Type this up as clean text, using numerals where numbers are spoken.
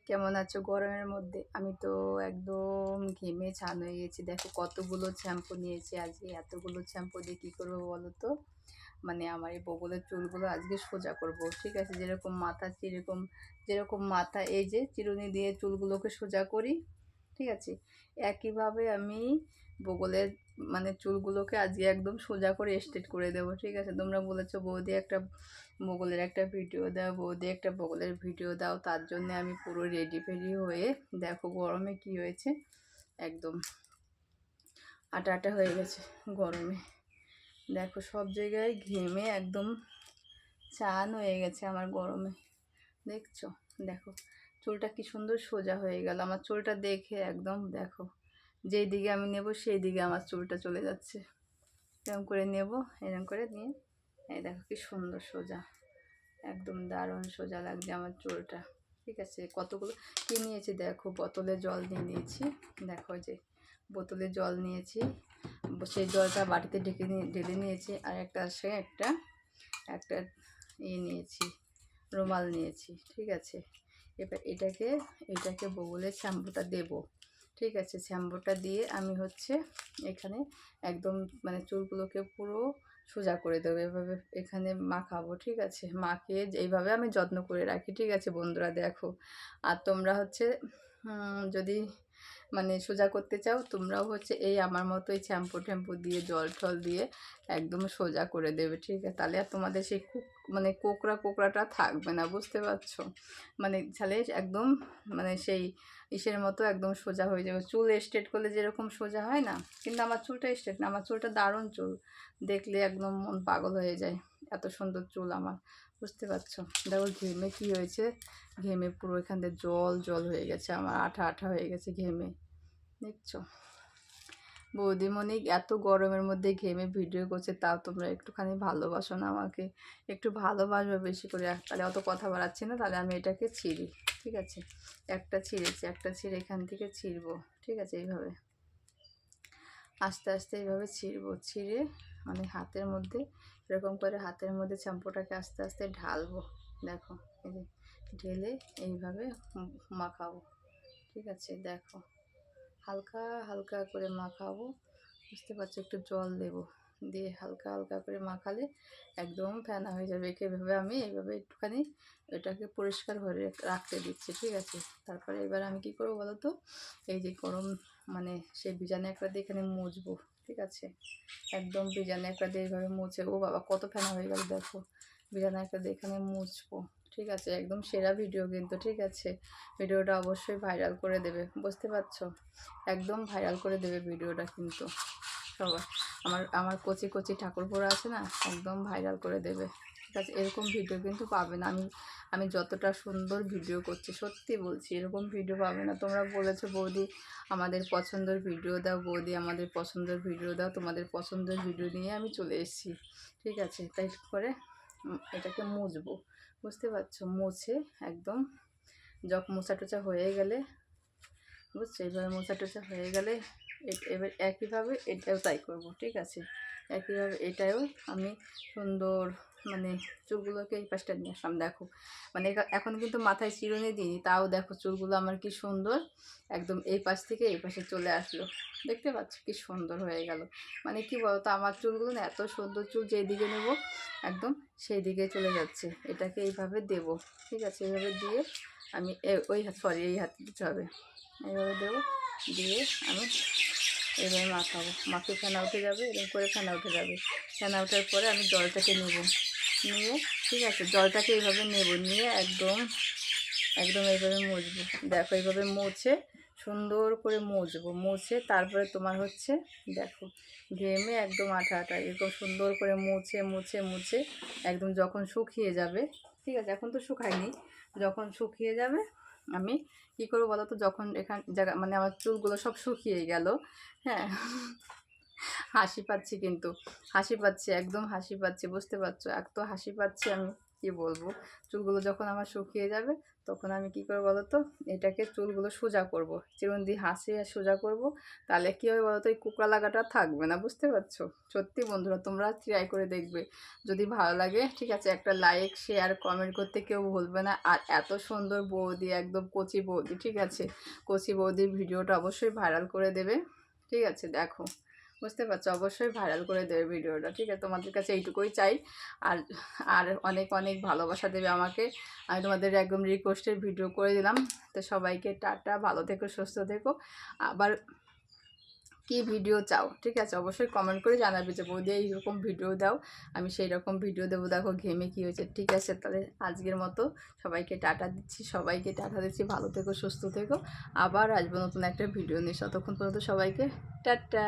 কেমন আছো গরমের মধ্যে? আমি তো একদম ঘেমে ছান হয়ে গেছি। দেখো কতগুলো শ্যাম্পু নিয়েছি আজকে। এতগুলো শ্যাম্পু দিয়ে কী করবো বলো তো? মানে আমার এই বগলের চুলগুলো আজকে সোজা করব, ঠিক আছে? যেরকম মাথা এই যে চিরুনি দিয়ে চুলগুলোকে সোজা করি, ঠিক আছে? একইভাবে আমি বগলের মানে চুলগুলোকে আজকে একদম সোজা করে স্ট্রেট করে দেবো, ঠিক আছে? তোমরা বলেছো বৌদি একটা বগলের একটা ভিডিও দাও, বৌদি একটা বগলের ভিডিও দাও। তার জন্য আমি পুরো রেডি ফেডি হয়ে দেখো গরমে কি হয়েছে, একদম আটা আটা হয়ে গেছে গরমে। দেখো সব জায়গায় ঘেমে একদম চান হয়ে গেছে আমার গরমে, দেখছো? দেখো চুলটা কি সুন্দর সোজা হয়ে গেল আমার। চুলটা দেখে একদম দেখো, যেই দিকে আমি নেব সেই দিকে আমার চুলটা চলে যাচ্ছে। এরকম করে নেব, এরকম করে নিয়ে এই দেখো কি সুন্দর সোজা, একদম দারুণ সোজা লাগছে আমার চুলটা, ঠিক আছে? কতগুলো কী নিয়েছি দেখো, বোতলে জল নিয়ে নিয়েছি। দেখো যে বোতলে জল নিয়েছি, সেই জলটা বাটিতে ঢেলে নিয়েছি। আর একটা সে একটা একটা নিয়েছি, রুমাল নিয়েছি, ঠিক আছে? এবার এটাকে বগলের শ্যাম্পুটা দেবো, ঠিক আছে? শ্যাম্পুটা দিয়ে আমি হচ্ছে এখানে একদম মানে চুলগুলোকে পুরো সোজা করে দেবো, এভাবে এখানে মাখাবো, ঠিক আছে? মাখিয়ে এইভাবে আমি যত্ন করে রাখি, ঠিক আছে বন্ধুরা? দেখো আর তোমরা হচ্ছে যদি মানে সোজা করতে চাও, তোমরাও হচ্ছে এই আমার মতো এই শ্যাম্পু ট্যাম্পু দিয়ে জল টল দিয়ে একদম সোজা করে দেবে, ঠিক আছে? তাহলে আর তোমাদের সেই মানে কোকড়াটা থাকবে না, বুঝতে পারছো? মানে তাহলে একদম মানে সেই ইসের মতো একদম সোজা হয়ে যাবে। চুল স্ট্রেট করলে যেরকম সোজা হয় না, কিন্তু আমার চুলটা স্ট্রেট না, আমার চুলটা দারুণ চুল, দেখলে একদম মন পাগল হয়ে যায়, এত সুন্দর চুল আমার, বুঝতে পারছো? দেখো ঘেমে কি হয়েছে, ঘেমে পুরো এখান থেকে জল জল হয়ে গেছে আমার, আঠা আঠা হয়ে গেছে ঘেমে, দেখছো? বৌদিমণি এত গরমের মধ্যে ঘেমে ভিডিও করছে, তাও তোমরা একটুখানি ভালোবাসো না আমাকে, একটু ভালোবাসবে বেশি করে। তাহলে অত কথা বাড়াচ্ছি না, তাহলে আমি এটাকে ছিঁড়ি, ঠিক আছে? একটা ছিঁড়েছি, একটা ছিঁড়ে এখান থেকে ছিঁড়বো, ঠিক আছে? এইভাবে আস্তে আস্তে এইভাবে ছিঁড়ে মানে হাতের মধ্যে এরকম করে হাতের মধ্যে শ্যাম্পুটাকে আস্তে আস্তে ঢালবো। দেখো এই যে ঢেলে এইভাবে মাখাবো, ঠিক আছে? দেখো হালকা হালকা করে মাখাবো, বুঝতে পারছো? একটু জল দেবো, দিয়ে হালকা হালকা করে মাখালে একদম ফেনা হয়ে যাবে। এভাবে আমি এইভাবে একটুখানি এটাকে পরিষ্কার করে রাখতে দিচ্ছি, ঠিক আছে? তারপরে এবার আমি কি করবো বলো তো? এই যে গরম মানে সেই বিজানে একটা দিয়ে এখানে মুছবো, ঠিক আছে? একদম বিজানে একটা দিয়ে এইভাবে মুছে, ও বাবা কত ফেনা হয়ে গেল দেখো। বিজানে একটা দিয়ে এখানে মুছবো, ঠিক আছে? একদম সেরা ভিডিও কিন্তু, ঠিক আছে? ভিডিওটা অবশ্যই ভাইরাল করে দেবে, বুঝতে পারছো? একদম ভাইরাল করে দেবে ভিডিওটা কিন্তু সবাই। আমার কচি কচি ঠাকুরপোড়া আছে না, একদম ভাইরাল করে দেবে, ঠিক আছে? এরকম ভিডিও কিন্তু পাবে না। আমি যতটা সুন্দর ভিডিও করছি, সত্যি বলছি, এরকম ভিডিও পাবে না। তোমরা বলেছো বৌদি আমাদের পছন্দের ভিডিও দাও, বৌদি আমাদের পছন্দের ভিডিও দাও, তোমাদের পছন্দের ভিডিও নিয়ে আমি চলে এসেছি, ঠিক আছে? তাই করে এটাকে মুছবো, বুঝতে পারছো? মুছে একদম যখন মোছা টোচা হয়ে গেলে, বুঝছো? এইভাবে মোছা টোচা হয়ে গেলে এবার একইভাবে এটাও তাই করব, ঠিক আছে? একইভাবে এটাও আমি সুন্দর মানে চুলগুলোকে এই পাশটা নিয়ে আসলাম। দেখো মানে এখন কিন্তু মাথায় চিরুনি দিইনি, তাও দেখো চুলগুলো আমার কি সুন্দর একদম এই পাশ থেকে এই পাশে চলে আসলো, দেখতে পাচ্ছ কি সুন্দর হয়ে গেল। মানে কি বলতো, আমার চুলগুলো না এত সুন্দর, চুল যেদিকে নেব একদম সেই দিকে চলে যাচ্ছে। এটাকে এইভাবে দেব, ঠিক আছে? এইভাবে দিয়ে আমি ওই হাত সরি এই হাতে দিতে হবে, এইভাবে দেবো, দিয়ে আমি এইভাবে মাখাবো, মাখিয়ে ফেনা উঠে যাবে, এরকম করে ফেনা উঠে যাবে। ফেনা ওঠার পরে আমি জলটাকে নেব, নিয়ে, ঠিক আছে? জলটাকে এইভাবে নেব, নিয়ে একদম একদম এইভাবে মুছবো। দেখো এইভাবে মুছে সুন্দর করে মুছে তারপরে তোমার হচ্ছে দেখো ঘেমে একদম আঠা আঠা এরকম সুন্দর করে মুছে একদম যখন শুকিয়ে যাবে, ঠিক আছে? এখন তো শুকায়নি, যখন শুকিয়ে যাবে আমি কী করবো বলো তো? যখন এখান জায়গা মানে আমার চুলগুলো সব শুকিয়ে গেল, হ্যাঁ, হাসি পাচ্ছি কিন্তু, হাসি পাচ্ছি, একদম হাসি পাচ্ছি, বুঝতে পারছো? এত হাসি পাচ্ছি আমি, কি বলবো? চুলগুলো যখন আমার শুকিয়ে যাবে তখন আমি কী করবো বলো তো, এটাকে চুলগুলো সোজা করব, চিরুনি দিয়ে হাসিয়ে সোজা করব। তাহলে কী হবে বলো তো, এই কুকড়া লাগাটা থাকবে না, বুঝতে পারছো? সত্যি বন্ধুরা তোমরা ট্রাই করে দেখবে, যদি ভালো লাগে ঠিক আছে একটা লাইক শেয়ার কমেন্ট করতে কেউ ভুলবে না। আর এত সুন্দর বৌদি, একদম কচি বৌদি, ঠিক আছে, কচি বৌদির ভিডিওটা অবশ্যই ভাইরাল করে দেবে, ঠিক আছে? দেখো, বুঝতে পারছো, অবশ্যই ভাইরাল করে দেবে ভিডিওটা, ঠিক আছে? তোমাদের কাছে এইটুকুই চাই। আর আর অনেক অনেক ভালোবাসা দেবে আমাকে। আমি তোমাদের একদম রিকোয়েস্টের ভিডিও করে দিলাম। তো সবাইকে টাটা, ভালো থেকো, সুস্থ থেকো। আবার কি ভিডিও চাও, ঠিক আছে, অবশ্যই কমেন্ট করে জানাবে যে বৌদি এইরকম ভিডিও দাও, আমি সেই রকম ভিডিও দেবো। দেখো ঘেমে কী হয়েছে, ঠিক আছে? তাহলে আজকের মতো সবাইকে টাটা দিচ্ছি, সবাইকে টাটা দিচ্ছি, ভালো থেকো, সুস্থ থেকো। আবার আসবো নতুন একটা ভিডিও নিয়ে, ততক্ষণ পর্যন্ত সবাইকে টাটা।